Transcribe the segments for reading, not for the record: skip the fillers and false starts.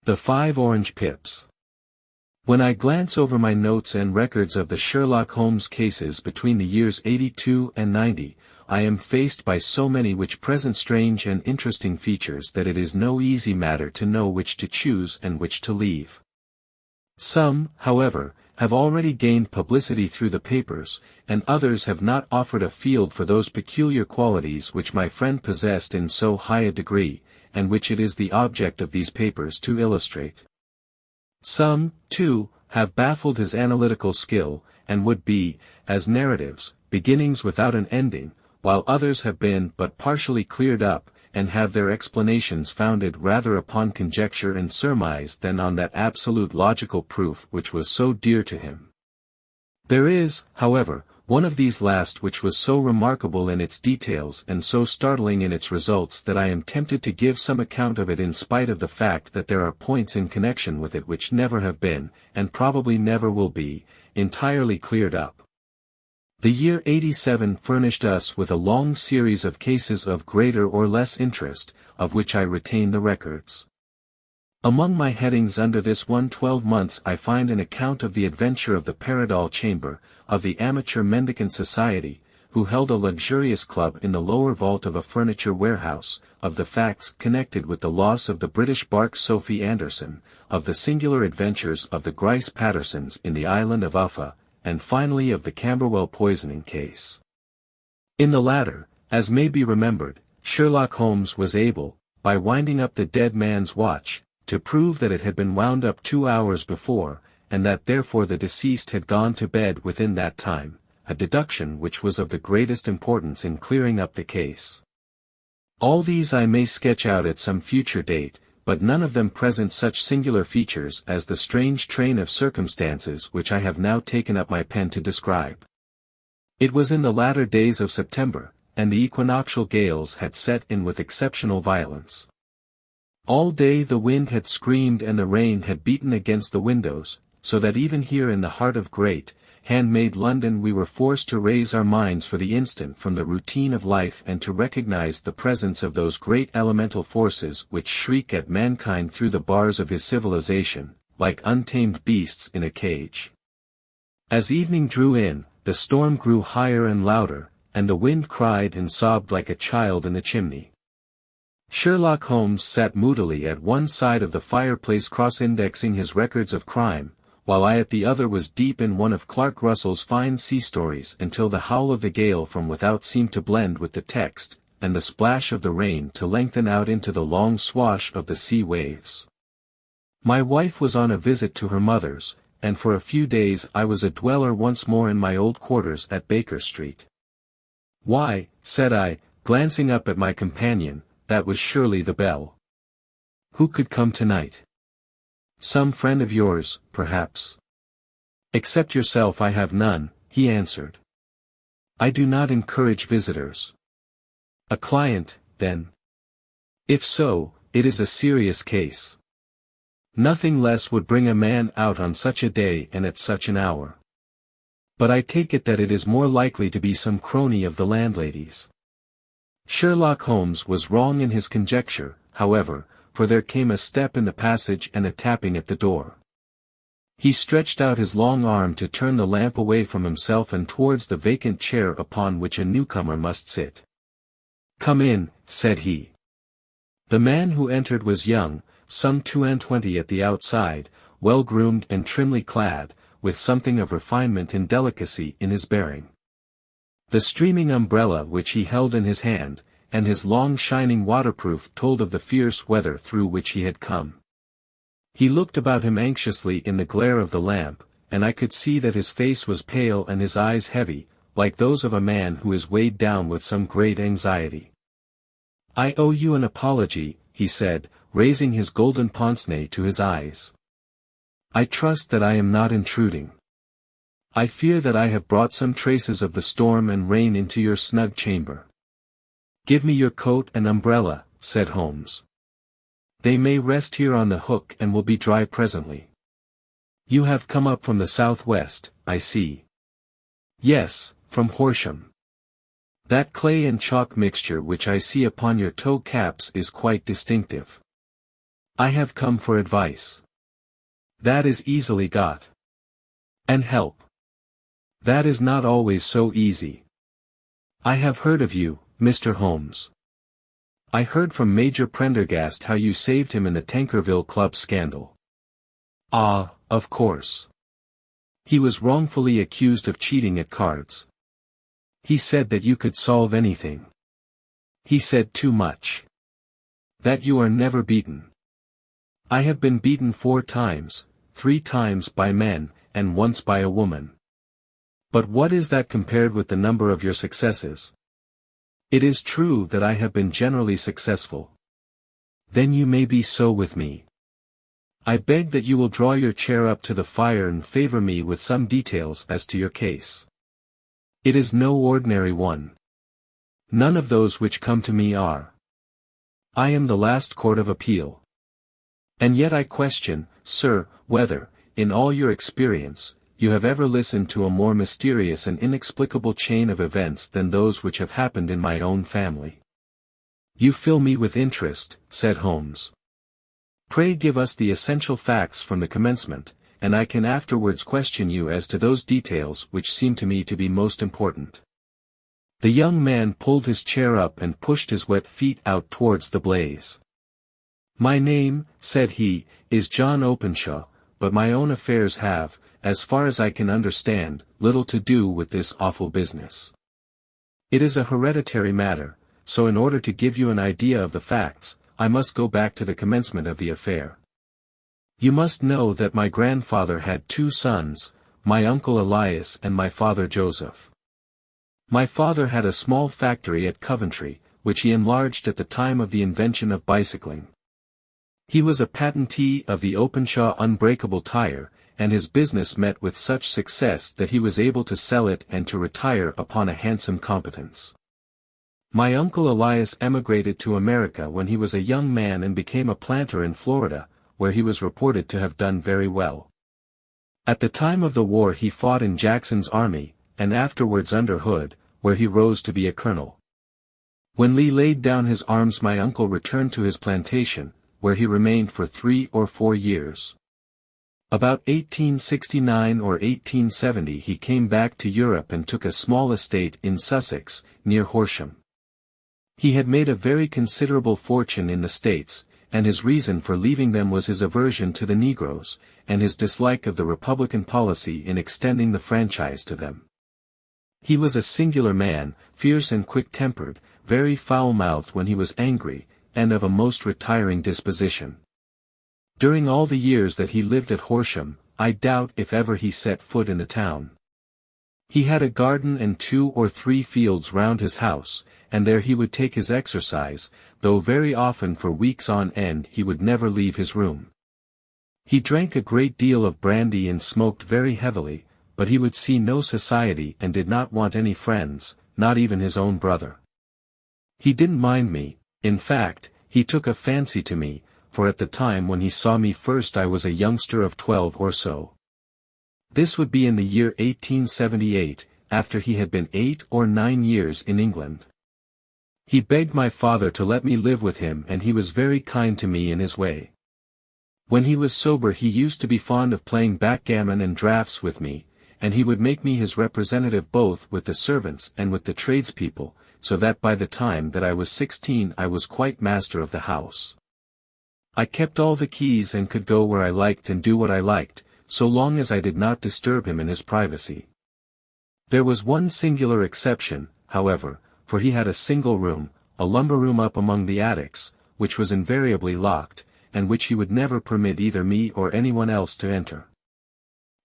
The 5 Orange Pips. When I glance over my notes and records of the Sherlock Holmes cases between the years 82 and 90, I am faced by so many which present strange and interesting features that it is no easy matter to know which to choose and which to leave. Some, however, have already gained publicity through the papers, and others have not offered a field for those peculiar qualities which my friend possessed in so high a degree, and which it is the object of these papers to illustrate. Some, too, have baffled his analytical skill, and would be, as narratives, beginnings without an ending, while others have been but partially cleared up, and have their explanations founded rather upon conjecture and surmise than on that absolute logical proof which was so dear to him. There is, however, one of these last which was so remarkable in its details and so startling in its results that I am tempted to give some account of it in spite of the fact that there are points in connection with it which never have been, and probably never will be, entirely cleared up. The year 87 furnished us with a long series of cases of greater or less interest, of which I retain the records. Among my headings under this one 12 months I find an account of the adventure of the Paradol Chamber, of the Amateur Mendicant Society, who held a luxurious club in the lower vault of a furniture warehouse, of the facts connected with the loss of the British bark Sophie Anderson, of the singular adventures of the Grice Pattersons in the island of Uffa, and finally of the Camberwell poisoning case. In the latter, as may be remembered, Sherlock Holmes was able, by winding up the dead man's watch, to prove that it had been wound up 2 hours before, and that therefore the deceased had gone to bed within that time, a deduction which was of the greatest importance in clearing up the case. All these I may sketch out at some future date, but none of them present such singular features as the strange train of circumstances which I have now taken up my pen to describe. It was in the latter days of September, and the equinoctial gales had set in with exceptional violence. All day the wind had screamed and the rain had beaten against the windows, so that even here in the heart of great, handmade London we were forced to raise our minds for the instant from the routine of life and to recognize the presence of those great elemental forces which shriek at mankind through the bars of his civilization, like untamed beasts in a cage. As evening drew in, the storm grew higher and louder, and the wind cried and sobbed like a child in the chimney. Sherlock Holmes sat moodily at one side of the fireplace cross-indexing his records of crime, while I at the other was deep in one of Clark Russell's fine sea stories until the howl of the gale from without seemed to blend with the text, and the splash of the rain to lengthen out into the long swash of the sea waves. My wife was on a visit to her mother's, and for a few days I was a dweller once more in my old quarters at Baker Street. "Why," said I, glancing up at my companion, "that was surely the bell. Who could come tonight? Some friend of yours, perhaps?" "Except yourself I have none," he answered. "I do not encourage visitors." "A client, then?" "If so, it is a serious case. Nothing less would bring a man out on such a day and at such an hour. But I take it that it is more likely to be some crony of the landlady's." Sherlock Holmes was wrong in his conjecture, however, for there came a step in the passage and a tapping at the door. He stretched out his long arm to turn the lamp away from himself and towards the vacant chair upon which a newcomer must sit. "Come in," said he. The man who entered was young, some 22 at the outside, well-groomed and trimly clad, with something of refinement and delicacy in his bearing. The streaming umbrella which he held in his hand, and his long shining waterproof told of the fierce weather through which he had come. He looked about him anxiously in the glare of the lamp, and I could see that his face was pale and his eyes heavy, like those of a man who is weighed down with some great anxiety. "I owe you an apology," he said, raising his golden pince-nez to his eyes. "I trust that I am not intruding. I fear that I have brought some traces of the storm and rain into your snug chamber." "Give me your coat and umbrella," said Holmes. "They may rest here on the hook and will be dry presently. You have come up from the southwest, I see." "Yes, from Horsham. That clay and chalk mixture which I see upon your toe caps is quite distinctive." I have come for advice. That is easily got. And help. That is not always so easy. I have heard of you, Mr. Holmes. I heard from Major Prendergast how you saved him in the Tankerville Club scandal. Ah, of course. He was wrongfully accused of cheating at cards. He said that you could solve anything. He said too much. That you are never beaten. I have been beaten 4 times, 3 times by men, and once by a woman. But what is that compared with the number of your successes? It is true that I have been generally successful. Then you may be so with me. I beg that you will draw your chair up to the fire and favor me with some details as to your case. It is no ordinary one. None of those which come to me are. I am the last court of appeal. And yet I question, sir, whether, in all your experience, you have ever listened to a more mysterious and inexplicable chain of events than those which have happened in my own family. You fill me with interest, said Holmes. Pray give us the essential facts from the commencement, and I can afterwards question you as to those details which seem to me to be most important. The young man pulled his chair up and pushed his wet feet out towards the blaze. My name, said he, is John Openshaw, but my own affairs have, as far as I can understand, little to do with this awful business. It is a hereditary matter, so in order to give you an idea of the facts, I must go back to the commencement of the affair. You must know that my grandfather had 2 sons, my uncle Elias and my father Joseph. My father had a small factory at Coventry, which he enlarged at the time of the invention of bicycling. He was a patentee of the Openshaw unbreakable tire, and his business met with such success that he was able to sell it and to retire upon a handsome competence. My uncle Elias emigrated to America when he was a young man and became a planter in Florida, where he was reported to have done very well. At the time of the war he fought in Jackson's army, and afterwards under Hood, where he rose to be a colonel. When Lee laid down his arms my uncle returned to his plantation, where he remained for 3 or 4 years. About 1869 or 1870 he came back to Europe and took a small estate in Sussex, near Horsham. He had made a very considerable fortune in the States, and his reason for leaving them was his aversion to the Negroes, and his dislike of the Republican policy in extending the franchise to them. He was a singular man, fierce and quick-tempered, very foul-mouthed when he was angry, and of a most retiring disposition. During all the years that he lived at Horsham, I doubt if ever he set foot in the town. He had a garden and 2 or 3 fields round his house, and there he would take his exercise, though very often for weeks on end he would never leave his room. He drank a great deal of brandy and smoked very heavily, but he would see no society and did not want any friends, not even his own brother. He didn't mind me, in fact, he took a fancy to me, for at the time when he saw me first I was a youngster of 12 or so. This would be in the year 1878, after he had been 8 or 9 years in England. He begged my father to let me live with him and he was very kind to me in his way. When he was sober he used to be fond of playing backgammon and draughts with me, and he would make me his representative both with the servants and with the tradespeople, so that by the time that I was 16 I was quite master of the house. I kept all the keys and could go where I liked and do what I liked, so long as I did not disturb him in his privacy. There was one singular exception, however, for he had a single room, a lumber room up among the attics, which was invariably locked, and which he would never permit either me or anyone else to enter.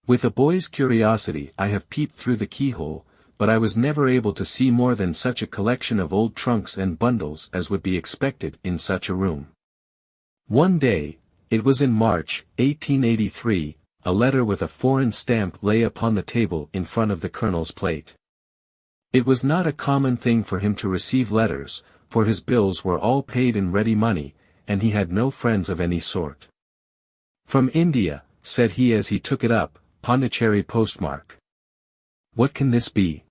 With a boy's curiosity I have peeped through the keyhole, but I was never able to see more than such a collection of old trunks and bundles as would be expected in such a room. One day, it was in March, 1883, a letter with a foreign stamp lay upon the table in front of the colonel's plate. It was not a common thing for him to receive letters, for his bills were all paid in ready money, and he had no friends of any sort. "From India," said he as he took it up, Pondicherry postmark. "What can this be?"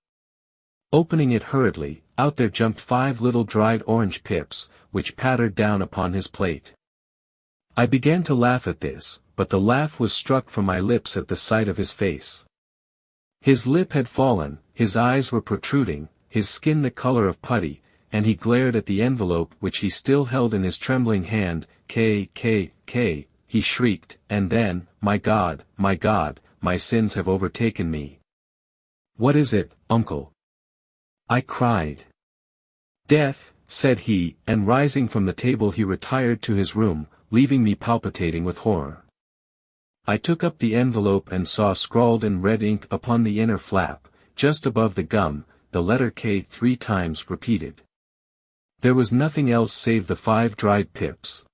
Opening it hurriedly, out there jumped 5 little dried orange pips, which pattered down upon his plate. I began to laugh at this, but the laugh was struck from my lips at the sight of his face. His lip had fallen, his eyes were protruding, his skin the color of putty, and he glared at the envelope which he still held in his trembling hand. K, he shrieked, and then, my God, my sins have overtaken me. What is it, uncle? I cried. Death, said he, and rising from the table he retired to his room, leaving me palpitating with horror. I took up the envelope and saw scrawled in red ink upon the inner flap, just above the gum, the letter K 3 times repeated. There was nothing else save the 5 dried pips.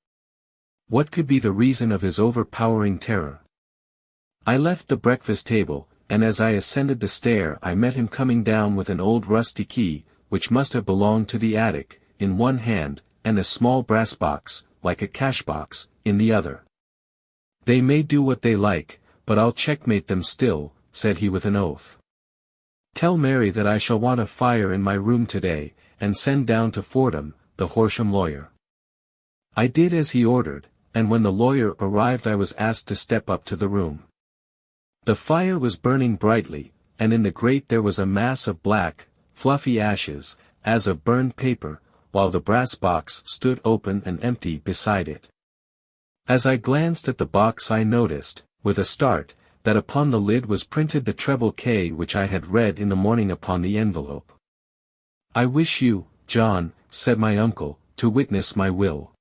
What could be the reason of his overpowering terror? I left the breakfast table, and as I ascended the stair I met him coming down with an old rusty key, which must have belonged to the attic, in one hand, and a small brass box, like a cash box, in the other. They may do what they like, but I'll checkmate them still, said he with an oath. Tell Mary that I shall want a fire in my room today, and send down to Fordham, the Horsham lawyer. I did as he ordered, and when the lawyer arrived I was asked to step up to the room. The fire was burning brightly, and in the grate there was a mass of black, fluffy ashes, as of burned paper, while the brass box stood open and empty beside it. As I glanced at the box I noticed, with a start, that upon the lid was printed the treble K which I had read in the morning upon the envelope. I wish you, John, said my uncle, to witness my will.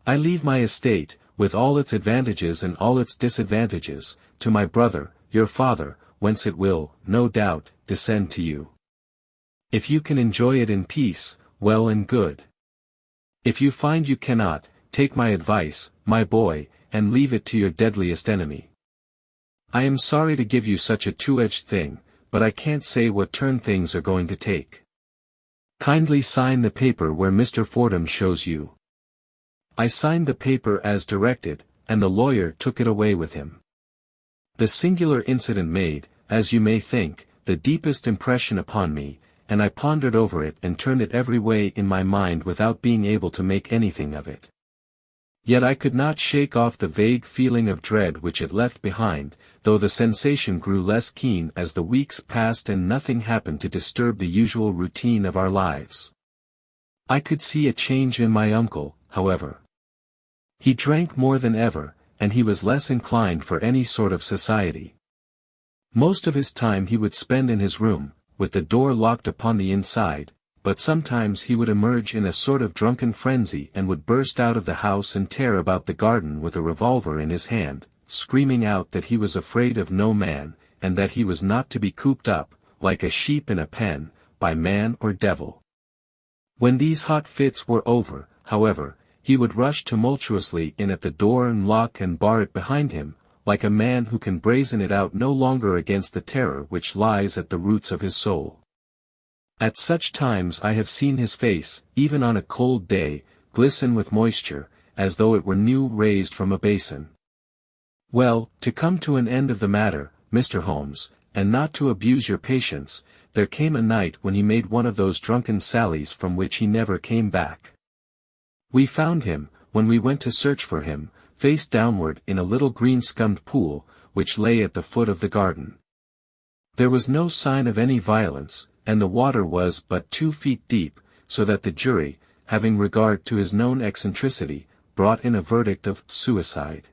I leave my estate, with all its advantages and all its disadvantages, to my brother, your father, whence it will, no doubt, descend to you. If you can enjoy it in peace, well and good. If you find you cannot, take my advice, my boy, and leave it to your deadliest enemy. I am sorry to give you such a two-edged thing, but I can't say what turn things are going to take. Kindly sign the paper where Mr. Fordham shows you. I signed the paper as directed, and the lawyer took it away with him. The singular incident made, as you may think, the deepest impression upon me, and I pondered over it and turned it every way in my mind without being able to make anything of it. Yet I could not shake off the vague feeling of dread which it left behind, though the sensation grew less keen as the weeks passed and nothing happened to disturb the usual routine of our lives. I could see a change in my uncle, however. He drank more than ever, and he was less inclined for any sort of society. Most of his time he would spend in his room, with the door locked upon the inside, but sometimes he would emerge in a sort of drunken frenzy and would burst out of the house and tear about the garden with a revolver in his hand, screaming out that he was afraid of no man, and that he was not to be cooped up, like a sheep in a pen, by man or devil. When these hot fits were over, however, he would rush tumultuously in at the door and lock and bar it behind him, like a man who can brazen it out no longer against the terror which lies at the roots of his soul. At such times I have seen his face, even on a cold day, glisten with moisture, as though it were new raised from a basin. Well, to come to an end of the matter, Mr. Holmes, and not to abuse your patience, there came a night when he made one of those drunken sallies from which he never came back. We found him, when we went to search for him, face downward in a little green-scummed pool, which lay at the foot of the garden. There was no sign of any violence, and the water was but 2 feet deep, so that the jury, having regard to his known eccentricity, brought in a verdict of suicide.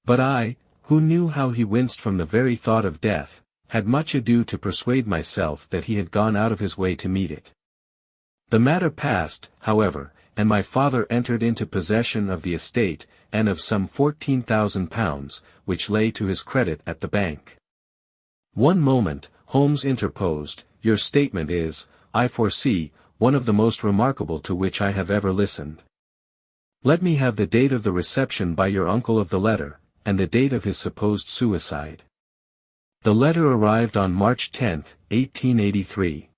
But I, who knew how he winced from the very thought of death, had much ado to persuade myself that he had gone out of his way to meet it. The matter passed, however, and my father entered into possession of the estate, and of some £14,000, which lay to his credit at the bank. One moment, Holmes interposed. Your statement is, I foresee, one of the most remarkable to which I have ever listened. Let me have the date of the reception by your uncle of the letter, and the date of his supposed suicide. The letter arrived on March 10, 1883.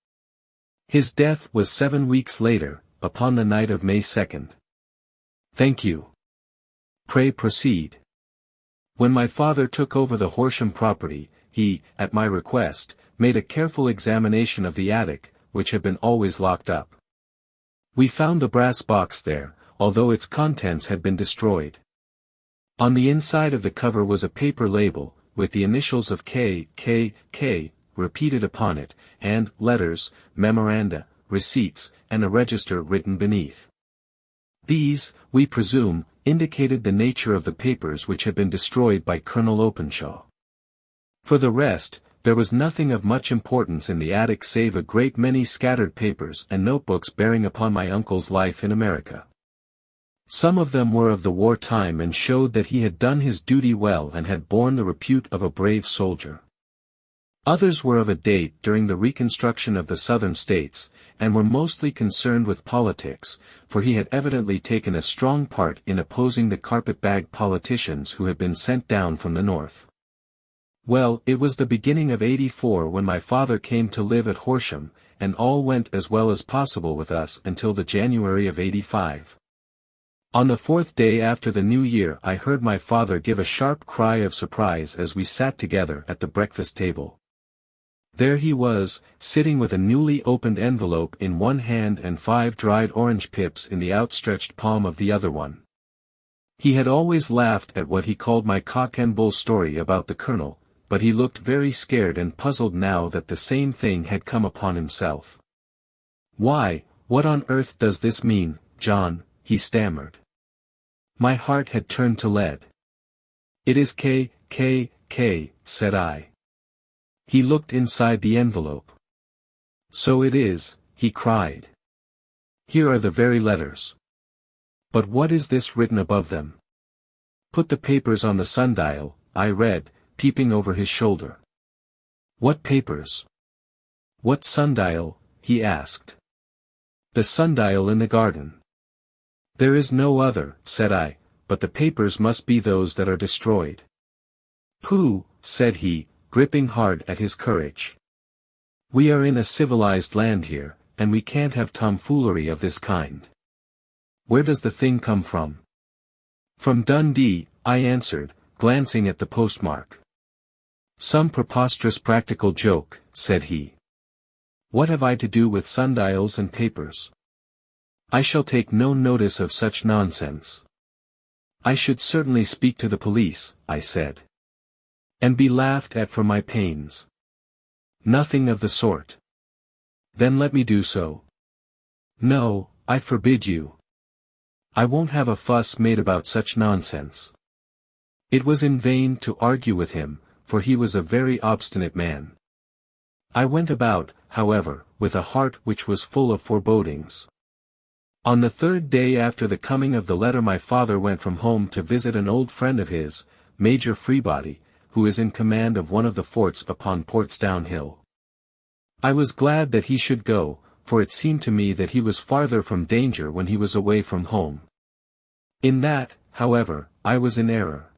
His death was 7 weeks later, upon the night of May 2. Thank you. Pray proceed. When my father took over the Horsham property, he, at my request, made a careful examination of the attic, which had been always locked up. We found the brass box there, although its contents had been destroyed. On the inside of the cover was a paper label, with the initials of K repeated upon it, and letters, memoranda, receipts, and a register written beneath. These, we presume, indicated the nature of the papers which had been destroyed by Colonel Openshaw. For the rest, there was nothing of much importance in the attic save a great many scattered papers and notebooks bearing upon my uncle's life in America. Some of them were of the war time and showed that he had done his duty well and had borne the repute of a brave soldier. Others were of a date during the reconstruction of the Southern states, and were mostly concerned with politics, for he had evidently taken a strong part in opposing the carpet-bag politicians who had been sent down from the North. Well, it was the beginning of '84 when my father came to live at Horsham, and all went as well as possible with us until the January of '85. On the fourth day after the New Year I heard my father give a sharp cry of surprise as we sat together at the breakfast table. There he was, sitting with a newly opened envelope in one hand and 5 dried orange pips in the outstretched palm of the other one. He had always laughed at what he called my cock and bull story about the colonel, but he looked very scared and puzzled now that the same thing had come upon himself. "Why, what on earth does this mean, John?" he stammered. My heart had turned to lead. "It is K, said I. He looked inside the envelope. "So it is," he cried. "Here are the very letters. But what is this written above them?" "Put the papers on the sundial," I read, peeping over his shoulder. "What papers? What sundial?" he asked. "The sundial in the garden." "There is no other," said I, "but the papers must be those that are destroyed." "Pooh," said he, gripping hard at his courage. "We are in a civilized land here, and we can't have tomfoolery of this kind. Where does the thing come from?" "From Dundee," I answered, glancing at the postmark. "Some preposterous practical joke," said he. "What have I to do with sundials and papers? I shall take no notice of such nonsense." "I should certainly speak to the police," I said. "And be laughed at for my pains." "Nothing of the sort." "Then let me do so." "No, I forbid you. I won't have a fuss made about such nonsense." It was in vain to argue with him, for he was a very obstinate man. I went about, however, with a heart which was full of forebodings. On the third day after the coming of the letter my father went from home to visit an old friend of his, Major Freebody, who is in command of one of the forts upon Portsdown Hill. I was glad that he should go, for it seemed to me that he was farther from danger when he was away from home. In that, however, I was in error.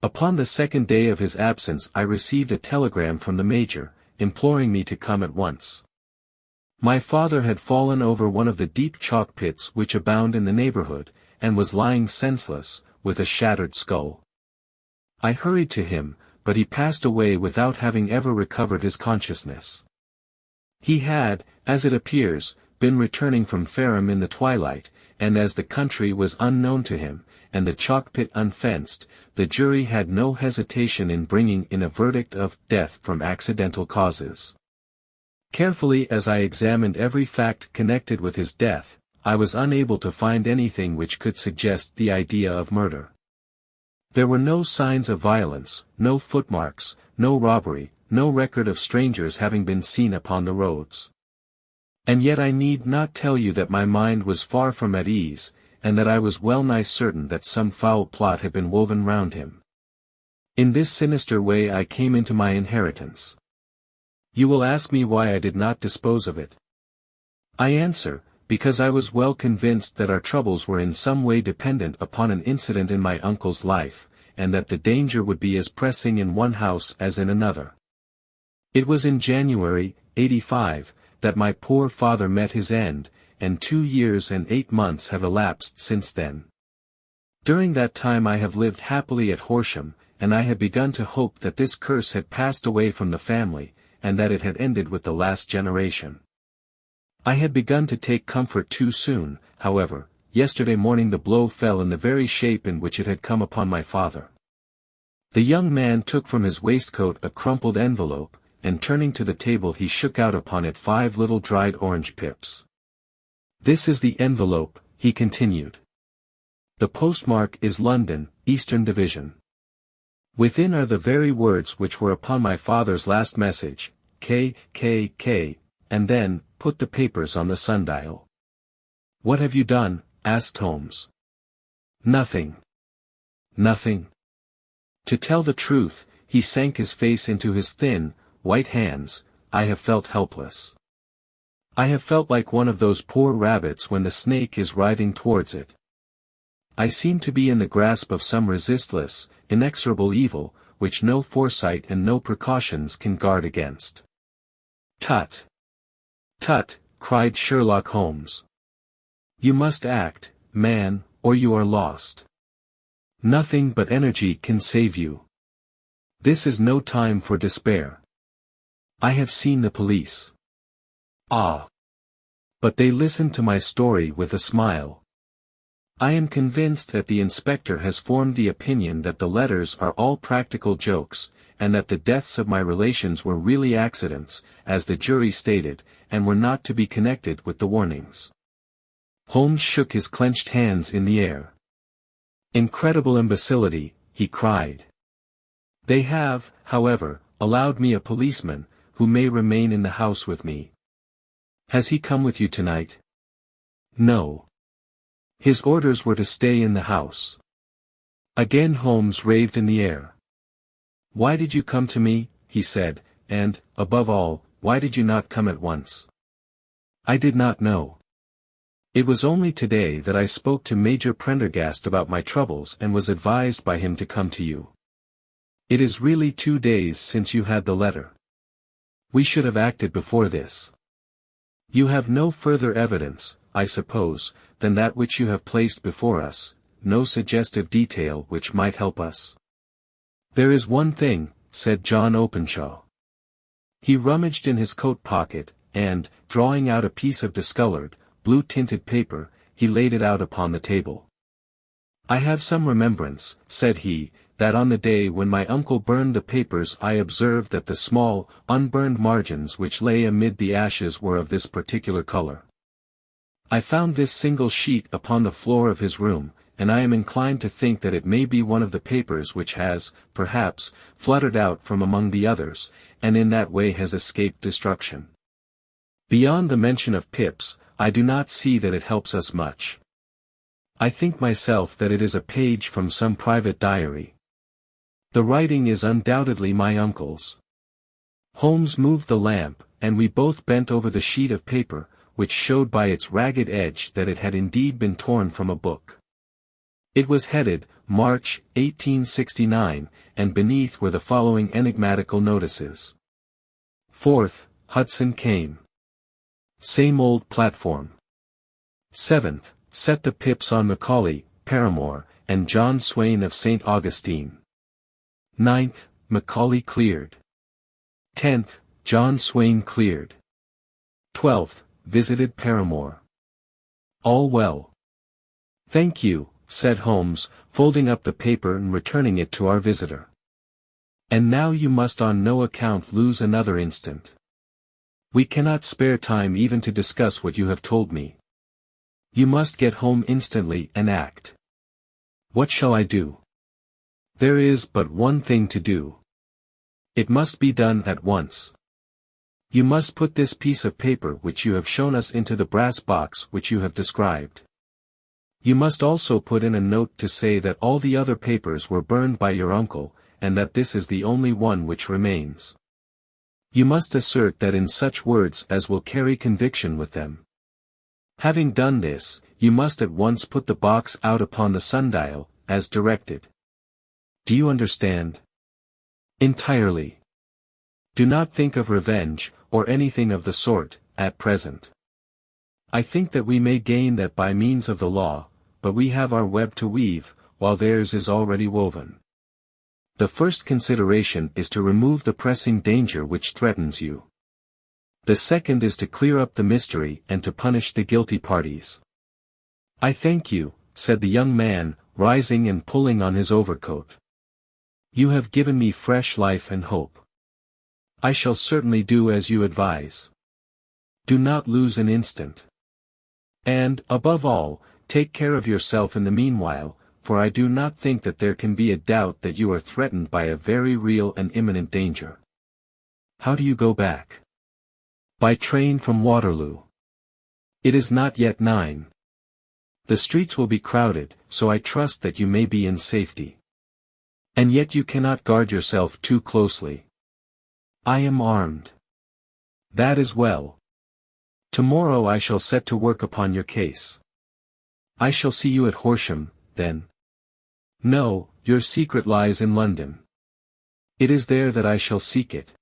Upon the second day of his absence I received a telegram from the Major, imploring me to come at once. My father had fallen over one of the deep chalk pits which abound in the neighborhood, and was lying senseless, with a shattered skull. I hurried to him, but he passed away without having ever recovered his consciousness. He had, as it appears, been returning from Fareham in the twilight, and as the country was unknown to him, and the chalk pit unfenced, the jury had no hesitation in bringing in a verdict of death from accidental causes. Carefully as I examined every fact connected with his death, I was unable to find anything which could suggest the idea of murder. There were no signs of violence, no footmarks, no robbery, no record of strangers having been seen upon the roads. And yet I need not tell you that my mind was far from at ease, and that I was well nigh certain that some foul plot had been woven round him. In this sinister way I came into my inheritance. You will ask me why I did not dispose of it. I answer, because I was well convinced that our troubles were in some way dependent upon an incident in my uncle's life, and that the danger would be as pressing in one house as in another. It was in January, '85, that my poor father met his end, and 2 years and 8 months have elapsed since then. During that time I have lived happily at Horsham, and I had begun to hope that this curse had passed away from the family, and that it had ended with the last generation. I had begun to take comfort too soon, however, yesterday morning the blow fell in the very shape in which it had come upon my father. The young man took from his waistcoat a crumpled envelope, and turning to the table he shook out upon it 5 little dried orange pips. "This is the envelope," he continued. "The postmark is London, Eastern Division. Within are the very words which were upon my father's last message, K, K, K, and then, put the papers on the sundial." "What have you done?" asked Holmes. "Nothing. Nothing." To tell the truth, he sank his face into his thin, white hands. "I have felt helpless. I have felt like one of those poor rabbits when the snake is writhing towards it. I seem to be in the grasp of some resistless, inexorable evil, which no foresight and no precautions can guard against." "Tut! Tut!" cried Sherlock Holmes. "You must act, man, or you are lost. Nothing but energy can save you. This is no time for despair. I have seen the police. Ah! But they listened to my story with a smile. I am convinced that the inspector has formed the opinion that the letters are all practical jokes, and that the deaths of my relations were really accidents, as the jury stated, and were not to be connected with the warnings." Holmes shook his clenched hands in the air. "Incredible imbecility," he cried. "They have, however, allowed me a policeman, who may remain in the house with me. Has he come with you tonight?" "No. His orders were to stay in the house." Again Holmes raved in the air. "Why did you come to me?" he said, "and, above all, why did you not come at once?" "I did not know. It was only today that I spoke to Major Prendergast about my troubles and was advised by him to come to you. It is really 2 days since you had the letter. We should have acted before this. You have no further evidence, I suppose, than that which you have placed before us, no suggestive detail which might help us?" "There is one thing," said John Openshaw. He rummaged in his coat pocket, and, drawing out a piece of discolored, blue-tinted paper, he laid it out upon the table. "I have some remembrance," said he, "that on the day when my uncle burned the papers I observed that the small, unburned margins which lay amid the ashes were of this particular color. I found this single sheet upon the floor of his room, and I am inclined to think that it may be one of the papers which has, perhaps, fluttered out from among the others, and in that way has escaped destruction. Beyond the mention of pips, I do not see that it helps us much. I think myself that it is a page from some private diary. The writing is undoubtedly my uncle's." Holmes moved the lamp, and we both bent over the sheet of paper, which showed by its ragged edge that it had indeed been torn from a book. It was headed, March, 1869, and beneath were the following enigmatical notices. 4th, Hudson came. Same old platform. 7th, set the pips on Macaulay, Paramore, and John Swain of St. Augustine. 9th, Macaulay cleared. 10th, John Swain cleared. 12th, visited Paramore. All well. Thank you, said Holmes, folding up the paper and returning it to our visitor. And now you must on no account lose another instant. We cannot spare time even to discuss what you have told me. You must get home instantly and act. What shall I do? There is but one thing to do. It must be done at once. You must put this piece of paper which you have shown us into the brass box which you have described. You must also put in a note to say that all the other papers were burned by your uncle, and that this is the only one which remains. You must assert that in such words as will carry conviction with them. Having done this, you must at once put the box out upon the sundial, as directed. Do you understand? Entirely. Do not think of revenge, or anything of the sort, at present. I think that we may gain that by means of the law, but we have our web to weave, while theirs is already woven. The first consideration is to remove the pressing danger which threatens you. The second is to clear up the mystery and to punish the guilty parties. "I thank you," said the young man, rising and pulling on his overcoat. "You have given me fresh life and hope. I shall certainly do as you advise. Do not lose an instant. And, above all, take care of yourself in the meanwhile, for I do not think that there can be a doubt that you are threatened by a very real and imminent danger. How do you go back?" "By train from Waterloo. It is not yet 9. The streets will be crowded, so I trust that you may be in safety. And yet you cannot guard yourself too closely." "I am armed." "That is well. Tomorrow I shall set to work upon your case." "I shall see you at Horsham, then." "No, your secret lies in London. It is there that I shall seek it.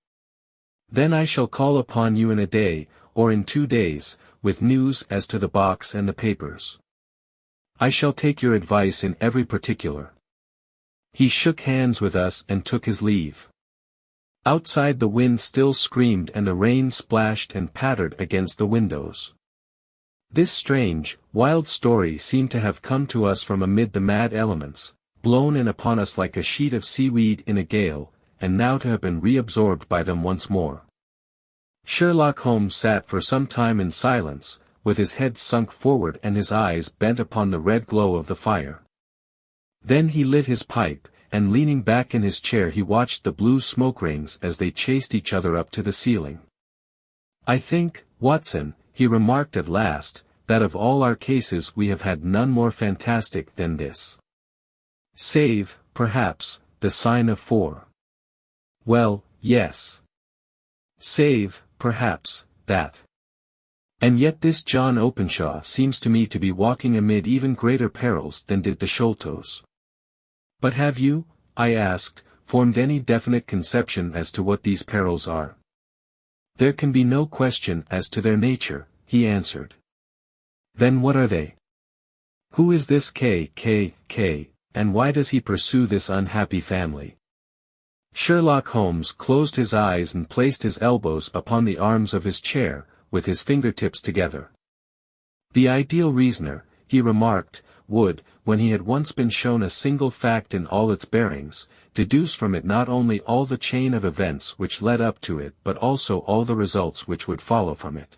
Then I shall call upon you in a day, or in 2 days, with news as to the box and the papers. I shall take your advice in every particular." He shook hands with us and took his leave. Outside the wind still screamed and the rain splashed and pattered against the windows. This strange, wild story seemed to have come to us from amid the mad elements, blown in upon us like a sheet of seaweed in a gale, and now to have been reabsorbed by them once more. Sherlock Holmes sat for some time in silence, with his head sunk forward and his eyes bent upon the red glow of the fire. Then he lit his pipe, and leaning back in his chair he watched the blue smoke rings as they chased each other up to the ceiling. "I think, Watson," he remarked at last, "that of all our cases we have had none more fantastic than this. Save, perhaps, the sign of 4. Well, yes. Save, perhaps, that. And yet this John Openshaw seems to me to be walking amid even greater perils than did the Sholtos. But have you," I asked, "formed any definite conception as to what these perils are?" "There can be no question as to their nature," he answered. "Then what are they? Who is this K, and why does he pursue this unhappy family?" Sherlock Holmes closed his eyes and placed his elbows upon the arms of his chair, with his fingertips together. "The ideal reasoner," he remarked, "would, when he had once been shown a single fact in all its bearings, deduce from it not only all the chain of events which led up to it but also all the results which would follow from it.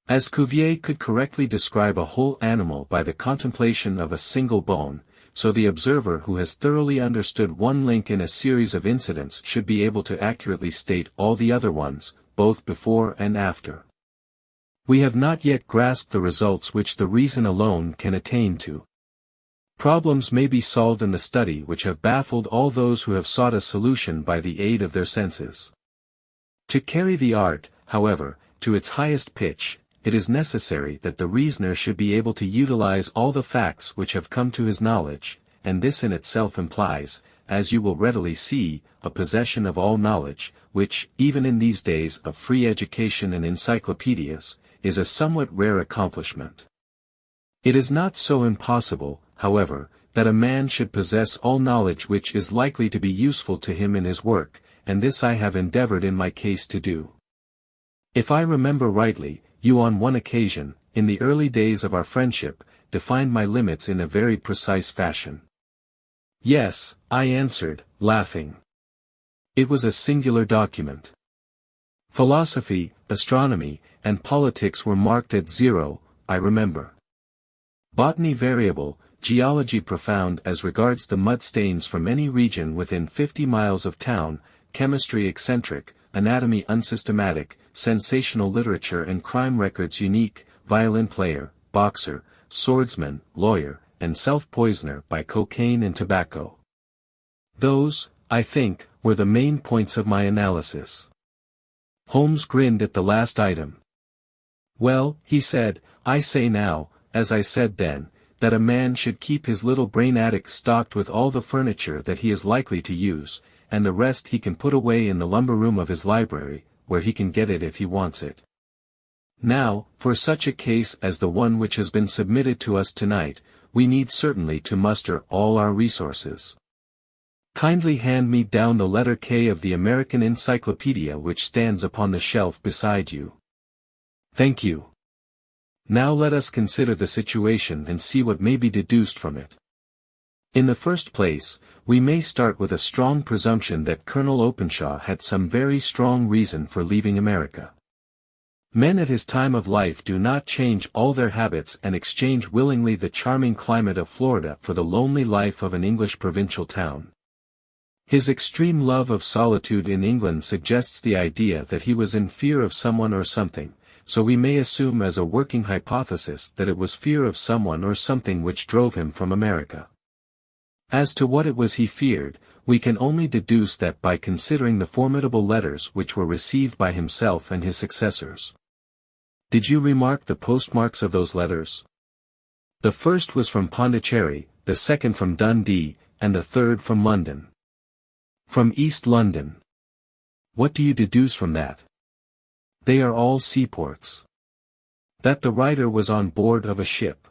As Cuvier could correctly describe a whole animal by the contemplation of a single bone, so the observer who has thoroughly understood one link in a series of incidents should be able to accurately state all the other ones, both before and after. We have not yet grasped the results which the reason alone can attain to. Problems may be solved in the study which have baffled all those who have sought a solution by the aid of their senses. To carry the art, however, to its highest pitch, it is necessary that the reasoner should be able to utilize all the facts which have come to his knowledge, and this in itself implies, as you will readily see, a possession of all knowledge, which, even in these days of free education and encyclopedias, is a somewhat rare accomplishment. It is not so impossible, however, that a man should possess all knowledge which is likely to be useful to him in his work, and this I have endeavored in my case to do. If I remember rightly, you on one occasion, in the early days of our friendship, defined my limits in a very precise fashion. Yes, I answered, laughing. It was a singular document. Philosophy, astronomy, and politics were marked at 0, I remember. Botany variable, geology profound as regards the mud stains from any region within 50 miles of town, chemistry eccentric, anatomy unsystematic, sensational literature and crime records unique, violin player, boxer, swordsman, lawyer, and self-poisoner by cocaine and tobacco. Those, I think, were the main points of my analysis. Holmes grinned at the last item. Well, he said, I say now, as I said then, that a man should keep his little brain attic stocked with all the furniture that he is likely to use, and the rest he can put away in the lumber room of his library, where he can get it if he wants it. Now, for such a case as the one which has been submitted to us tonight, we need certainly to muster all our resources. Kindly hand me down the letter K of the American Encyclopedia which stands upon the shelf beside you. Thank you. Now let us consider the situation and see what may be deduced from it. In the first place, we may start with a strong presumption that Colonel Openshaw had some very strong reason for leaving America. Men at his time of life do not change all their habits and exchange willingly the charming climate of Florida for the lonely life of an English provincial town. His extreme love of solitude in England suggests the idea that he was in fear of someone or something, so we may assume as a working hypothesis that it was fear of someone or something which drove him from America. As to what it was he feared, we can only deduce that by considering the formidable letters which were received by himself and his successors. Did you remark the postmarks of those letters? The first was from Pondicherry, the second from Dundee, and the third from London. From East London. What do you deduce from that? They are all seaports. That the writer was on board of a ship.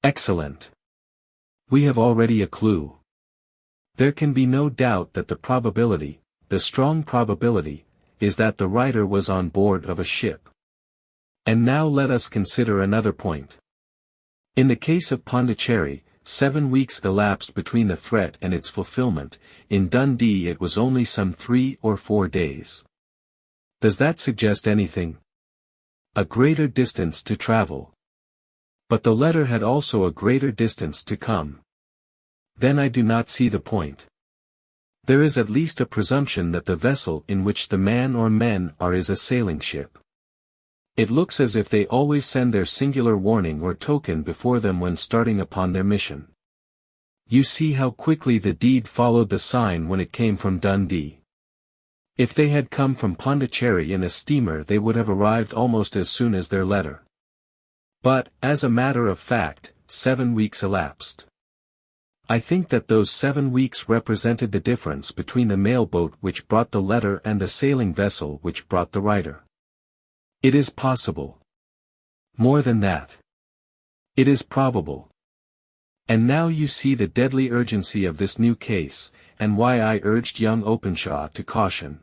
Excellent. We have already a clue. There can be no doubt that the probability, the strong probability, is that the writer was on board of a ship. And now let us consider another point. In the case of Pondicherry, 7 weeks elapsed between the threat and its fulfillment. In Dundee it was only some 3 or 4 days. Does that suggest anything? A greater distance to travel. But the letter had also a greater distance to come. Then I do not see the point. There is at least a presumption that the vessel in which the man or men are is a sailing ship. It looks as if they always send their singular warning or token before them when starting upon their mission. You see how quickly the deed followed the sign when it came from Dundee. If they had come from Pondicherry in a steamer they would have arrived almost as soon as their letter. But, as a matter of fact, 7 weeks elapsed. I think that those 7 weeks represented the difference between the mail-boat which brought the letter and the sailing vessel which brought the writer. It is possible. More than that. It is probable. And now you see the deadly urgency of this new case, and why I urged young Openshaw to caution.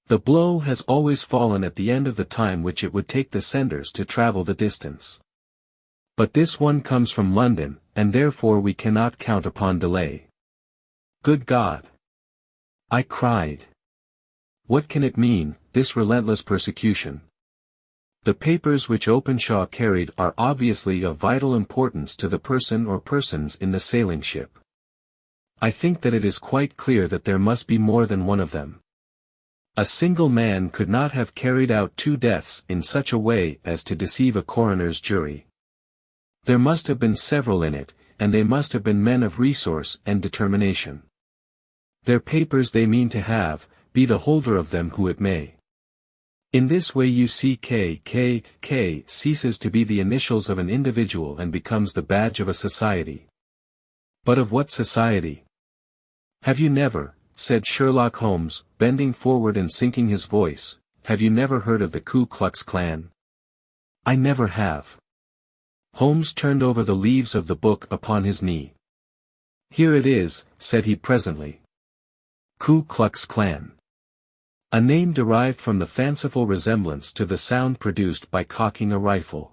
The blow has always fallen at the end of the time which it would take the senders to travel the distance. But this one comes from London, and therefore we cannot count upon delay. Good God! I cried. What can it mean, this relentless persecution? The papers which Openshaw carried are obviously of vital importance to the person or persons in the sailing ship. I think that it is quite clear that there must be more than one of them. A single man could not have carried out 2 deaths in such a way as to deceive a coroner's jury. There must have been several in it, and they must have been men of resource and determination. Their papers they mean to have, be the holder of them who it may. In this way you see K ceases to be the initials of an individual and becomes the badge of a society. But of what society? Have you never, said Sherlock Holmes, bending forward and sinking his voice, have you never heard of the Ku Klux Klan? I never have. Holmes turned over the leaves of the book upon his knee. Here it is, said he presently. Ku Klux Klan. A name derived from the fanciful resemblance to the sound produced by cocking a rifle.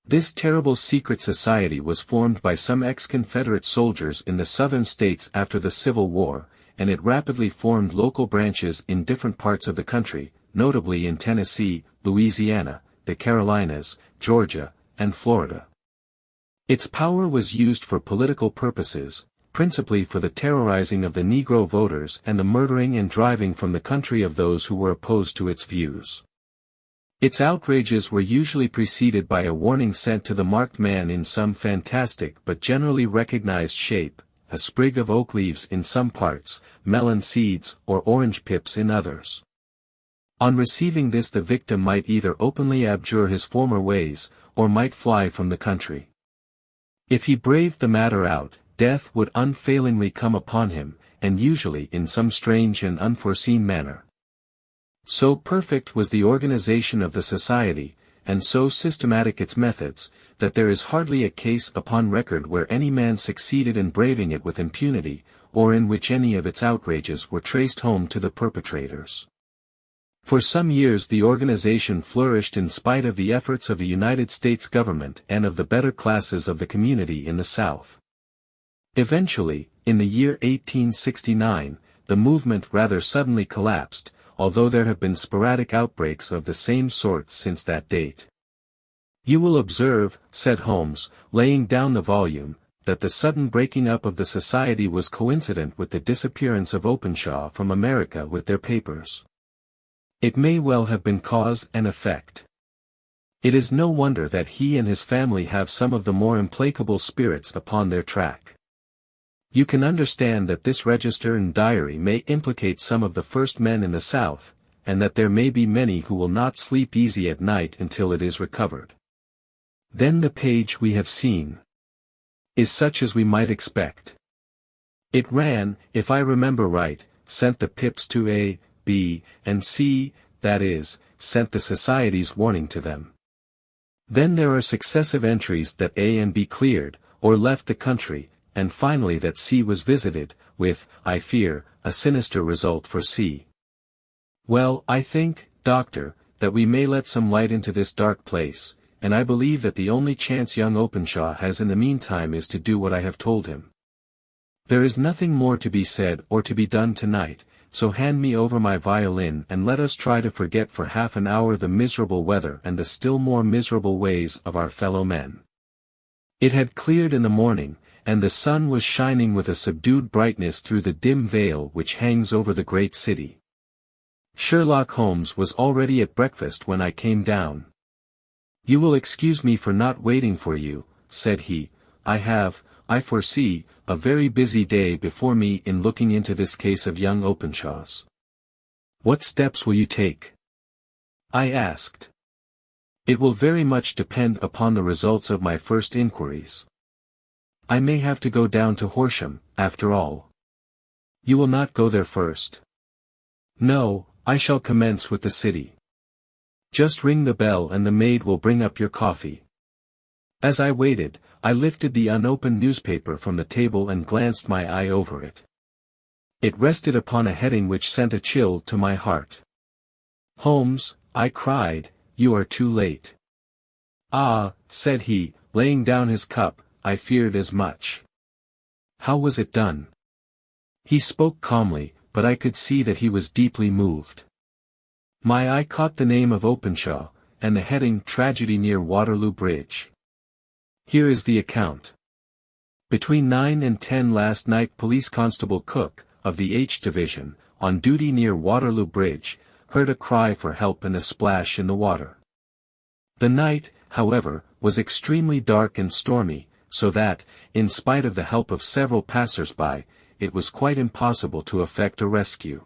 This terrible secret society was formed by some ex-Confederate soldiers in the southern states after the Civil War, and it rapidly formed local branches in different parts of the country, notably in Tennessee, Louisiana, the Carolinas, Georgia, and Florida. Its power was used for political purposes, principally for the terrorizing of the Negro voters and the murdering and driving from the country of those who were opposed to its views. Its outrages were usually preceded by a warning sent to the marked man in some fantastic but generally recognized shape, a sprig of oak leaves in some parts, melon seeds or orange pips in others. On receiving this the victim might either openly abjure his former ways, or might fly from the country. If he braved the matter out, death would unfailingly come upon him, and usually in some strange and unforeseen manner. So perfect was the organization of the society, and so systematic its methods, that there is hardly a case upon record where any man succeeded in braving it with impunity, or in which any of its outrages were traced home to the perpetrators. For some years the organization flourished in spite of the efforts of the United States government and of the better classes of the community in the South. Eventually, in the year 1869, the movement rather suddenly collapsed, although there have been sporadic outbreaks of the same sort since that date. You will observe, said Holmes, laying down the volume, that the sudden breaking up of the society was coincident with the disappearance of Openshaw from America with their papers. It may well have been cause and effect. It is no wonder that he and his family have some of the more implacable spirits upon their track. You can understand that this register and diary may implicate some of the first men in the South, and that there may be many who will not sleep easy at night until it is recovered. Then the page we have seen is such as we might expect. It ran, if I remember right, sent the pips to A, B, and C, that is, sent the society's warning to them. Then there are successive entries that A and B cleared, or left the country, and finally that C was visited, with, I fear, a sinister result for C. Well, I think, Doctor, that we may let some light into this dark place, and I believe that the only chance young Openshaw has in the meantime is to do what I have told him. There is nothing more to be said or to be done tonight, so hand me over my violin and let us try to forget for half an hour the miserable weather and the still more miserable ways of our fellow men. It had cleared in the morning, and the sun was shining with a subdued brightness through the dim veil which hangs over the great city. Sherlock Holmes was already at breakfast when I came down. "You will excuse me for not waiting for you," said he. I foresee, a very busy day before me in looking into this case of young Openshaw's." "What steps will you take?" I asked. "It will very much depend upon the results of my first inquiries. I may have to go down to Horsham, after all." "You will not go there first?" "No, I shall commence with the city. Just ring the bell and the maid will bring up your coffee." As I waited, I lifted the unopened newspaper from the table and glanced my eye over it. It rested upon a heading which sent a chill to my heart. "Holmes," I cried, "you are too late." "Ah," said he, laying down his cup, "I feared as much." "How was it done?" He spoke calmly, but I could see that he was deeply moved. My eye caught the name of Openshaw, and the heading "Tragedy near Waterloo Bridge." Here is the account. "Between 9 and 10 last night Police Constable Cook, of the H Division, on duty near Waterloo Bridge, heard a cry for help and a splash in the water. The night, however, was extremely dark and stormy, so that, in spite of the help of several passers-by, it was quite impossible to effect a rescue.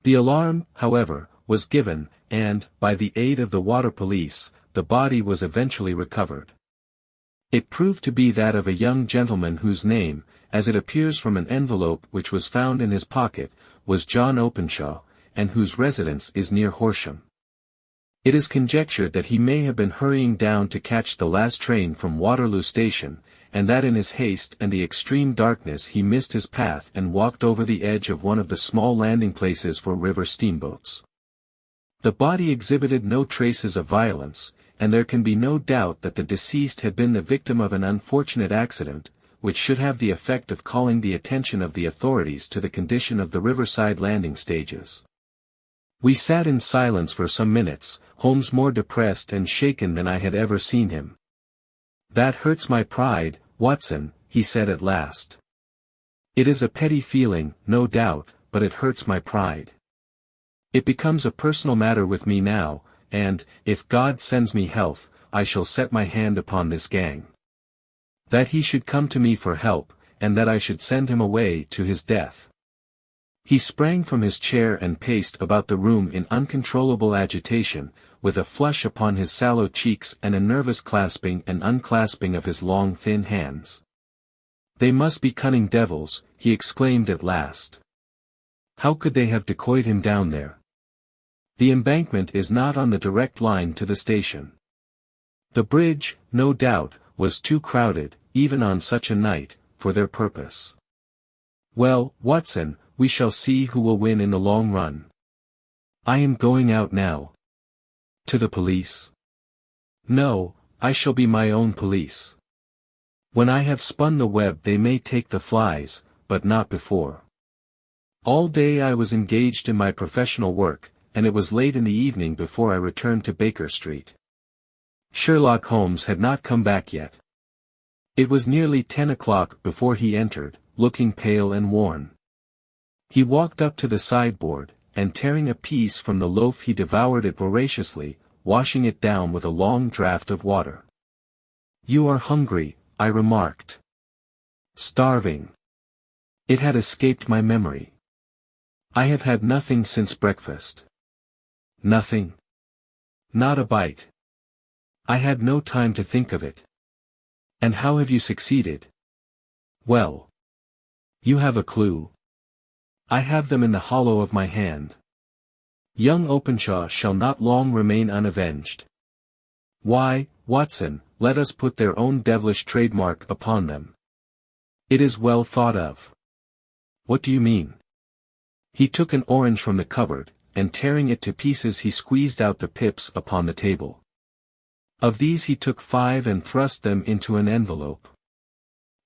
The alarm, however, was given, and, by the aid of the water police, the body was eventually recovered. It proved to be that of a young gentleman whose name, as it appears from an envelope which was found in his pocket, was John Openshaw, and whose residence is near Horsham. It is conjectured that he may have been hurrying down to catch the last train from Waterloo Station, and that in his haste and the extreme darkness he missed his path and walked over the edge of one of the small landing places for river steamboats. The body exhibited no traces of violence, and there can be no doubt that the deceased had been the victim of an unfortunate accident, which should have the effect of calling the attention of the authorities to the condition of the riverside landing stages. We sat in silence for some minutes, Holmes more depressed and shaken than I had ever seen him. "That hurts my pride, Watson," he said at last. "It is a petty feeling, no doubt, but it hurts my pride. It becomes a personal matter with me now, and, if God sends me health, I shall set my hand upon this gang. That he should come to me for help, and that I should send him away to his death." He sprang from his chair and paced about the room in uncontrollable agitation, with a flush upon his sallow cheeks and a nervous clasping and unclasping of his long thin hands. "They must be cunning devils," he exclaimed at last. "How could they have decoyed him down there? The embankment is not on the direct line to the station. The bridge, no doubt, was too crowded, even on such a night, for their purpose. Well, Watson, we shall see who will win in the long run. I am going out now. To the police? No, I shall be my own police. When I have spun the web they may take the flies, but not before. All day I was engaged in my professional work, and it was late in the evening before I returned to Baker Street. Sherlock Holmes had not come back yet. It was nearly 10 o'clock before he entered, looking pale and worn. He walked up to the sideboard, and tearing a piece from the loaf he devoured it voraciously, washing it down with a long draught of water. "You are hungry," I remarked. "Starving." It had escaped my memory. "I have had nothing since breakfast." "Nothing?" "Not a bite." "I had no time to think of it." "And how have you succeeded?" "Well. You have a clue?" "I have them in the hollow of my hand. Young Openshaw shall not long remain unavenged. Why, Watson, let us put their own devilish trademark upon them. It is well thought of." "What do you mean?" He took an orange from the cupboard, and tearing it to pieces he squeezed out the pips upon the table. Of these he took 5 and thrust them into an envelope.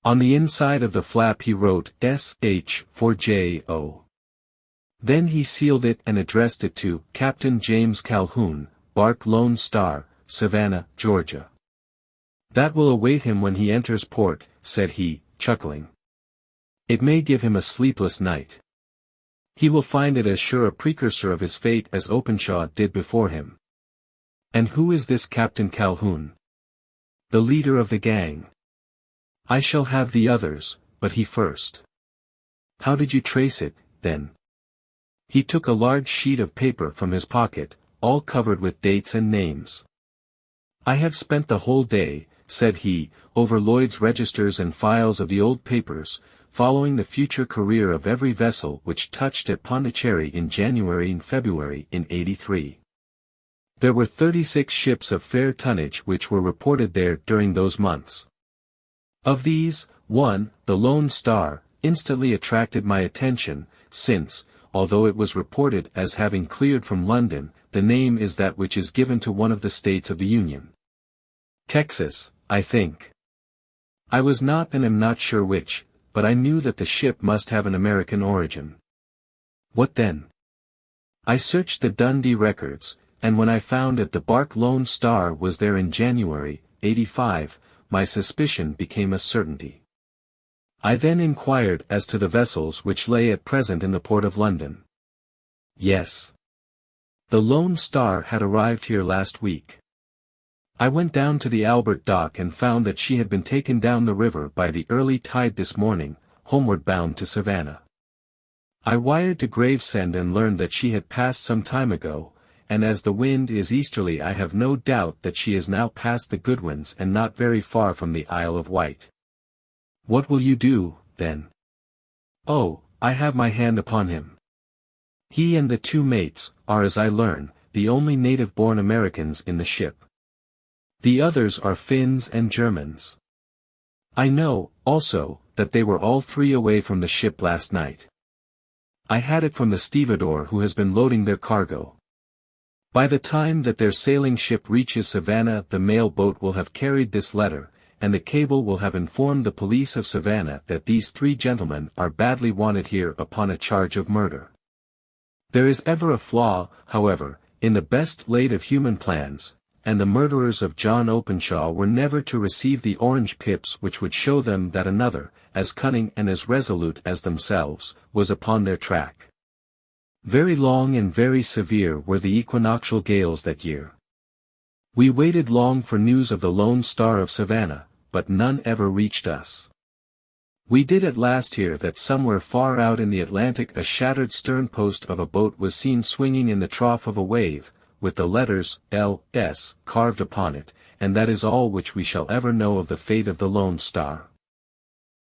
On the inside of the flap he wrote S.H. for J.O. Then he sealed it and addressed it to Captain James Calhoun, Bark Lone Star, Savannah, Georgia. "That will await him when he enters port," said he, chuckling. "It may give him a sleepless night. He will find it as sure a precursor of his fate as Openshaw did before him." "And who is this Captain Calhoun?" "The leader of the gang." "I shall have the others, but he first." "How did you trace it, then?" He took a large sheet of paper from his pocket, all covered with dates and names. "I have spent the whole day," said he, "over Lloyd's registers and files of the old papers, following the future career of every vessel which touched at Pondicherry in January and February in '83. There were 36 ships of fair tonnage which were reported there during those months. Of these, one, the Lone Star, instantly attracted my attention, since, although it was reported as having cleared from London, the name is that which is given to one of the states of the Union. Texas, I think. I was not and am not sure which, but I knew that the ship must have an American origin. What then? I searched the Dundee records, and when I found that the bark Lone Star was there in January, '85, my suspicion became a certainty. I then inquired as to the vessels which lay at present in the port of London. Yes. The Lone Star had arrived here last week. I went down to the Albert Dock and found that she had been taken down the river by the early tide this morning, homeward bound to Savannah. I wired to Gravesend and learned that she had passed some time ago, and as the wind is easterly I have no doubt that she is now past the Goodwins and not very far from the Isle of Wight. What will you do, then? Oh, I have my hand upon him. He and the 2 mates, are as I learn, the only native-born Americans in the ship. The others are Finns and Germans. I know, also, that they were all 3 away from the ship last night. I had it from the stevedore who has been loading their cargo. By the time that their sailing ship reaches Savannah the mail boat will have carried this letter, and the cable will have informed the police of Savannah that these 3 gentlemen are badly wanted here upon a charge of murder. There is ever a flaw, however, in the best laid of human plans, and the murderers of John Openshaw were never to receive the orange pips which would show them that another, as cunning and as resolute as themselves, was upon their track. Very long and very severe were the equinoctial gales that year. We waited long for news of the Lone Star of Savannah, but none ever reached us. We did at last hear that somewhere far out in the Atlantic a shattered sternpost of a boat was seen swinging in the trough of a wave, with the letters L.S. carved upon it, and that is all which we shall ever know of the fate of the Lone Star.